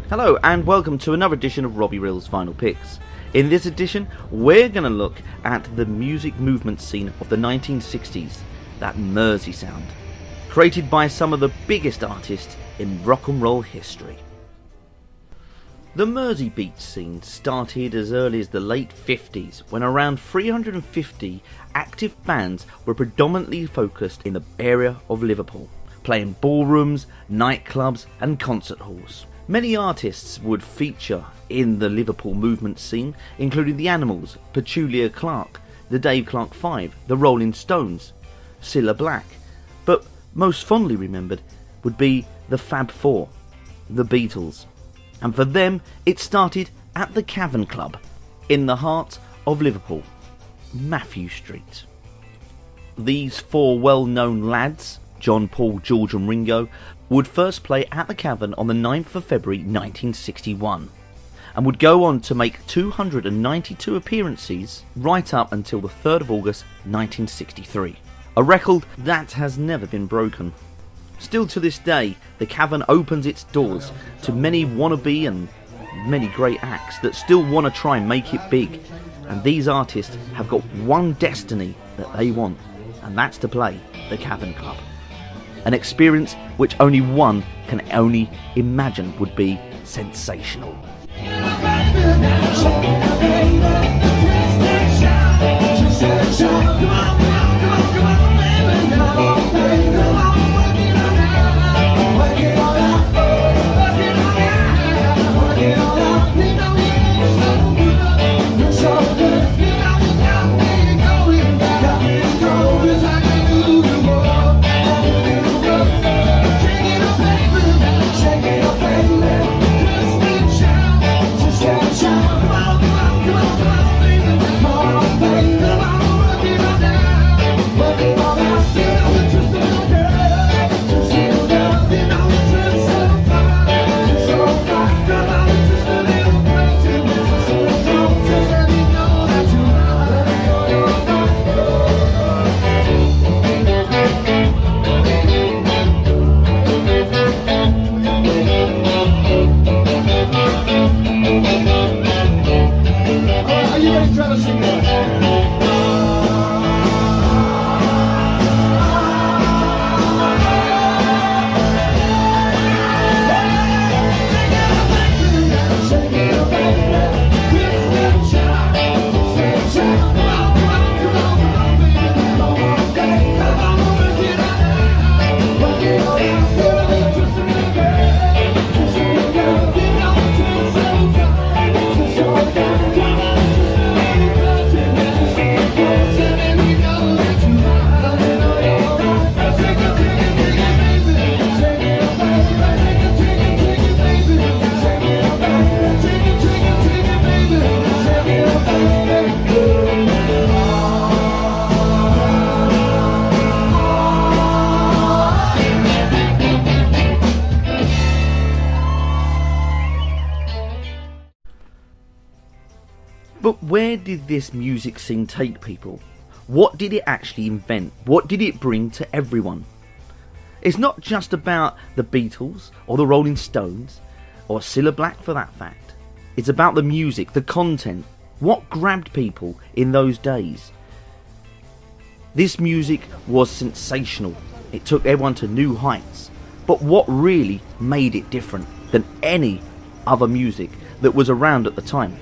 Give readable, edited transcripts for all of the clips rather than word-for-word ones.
Hello and welcome to another edition of Robbie Reel's Final Picks. In this edition, we're going to look at the music movement scene of the 1960s, that Mersey sound, created by some of the biggest artists in rock and roll history. The Mersey beat scene started as early as the late 50s, when around 350 active bands were predominantly focused in the area of Liverpool, playing ballrooms, nightclubs and concert halls. Many artists would feature in the Liverpool movement scene, including the Animals, Petula Clark, the Dave Clark Five, the Rolling Stones, Cilla Black, but most fondly remembered would be the Fab Four, the Beatles. And for them, it started at the Cavern Club, in the heart of Liverpool, Matthew Street. These four well-known lads, John, Paul, George and Ringo, would first play at the Cavern on the 9th of February 1961, and would go on to make 292 appearances right up until the 3rd of August 1963, a record that has never been broken. Still to this day, the Cavern opens its doors to many wannabe and many great acts that still want to try and make it big, and these artists have got one destiny that they want, and that's to play the Cavern Club. An experience which only one can only imagine would be sensational. But where did this music scene take people? What did it actually invent? What did it bring to everyone? It's not just about the Beatles or the Rolling Stones or Cilla Black for that fact. It's about the music, the content, what grabbed people in those days. This music was sensational. It took everyone to new heights. But what really made it different than any other music that was around at the time?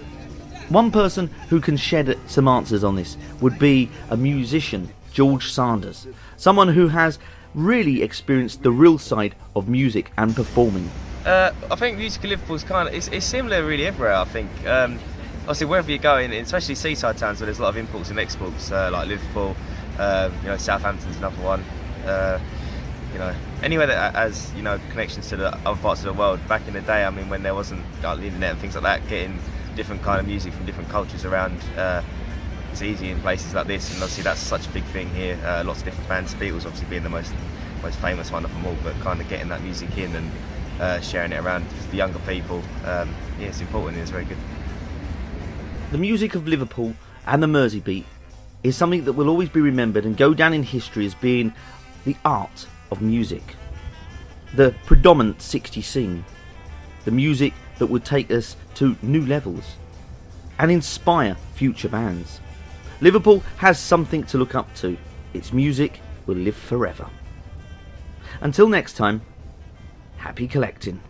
One person who can shed some answers on this would be a musician, George Sanders, someone who has really experienced the real side of music and performing. I think music in Liverpool is it's similar really everywhere. I think obviously wherever you go in, especially seaside towns where there's a lot of imports and exports, like Liverpool, Southampton's another one. Anywhere that has connections to the other parts of the world. Back in the day, I mean, when there wasn't the internet and things like that, getting different kind of music from different cultures around is easy in places like this, and obviously that's such a big thing here. Lots of different bands, Beatles obviously being the most famous one of them all, but kind of getting that music in and sharing it around to the younger people, it's important. It's very good. The music of Liverpool and the Mersey beat is something that will always be remembered and go down in history as being the art of music, the predominant 60s scene, the music that would take us to new levels and inspire future bands. Liverpool has something to look up to. Its music will live forever. Until next time, happy collecting.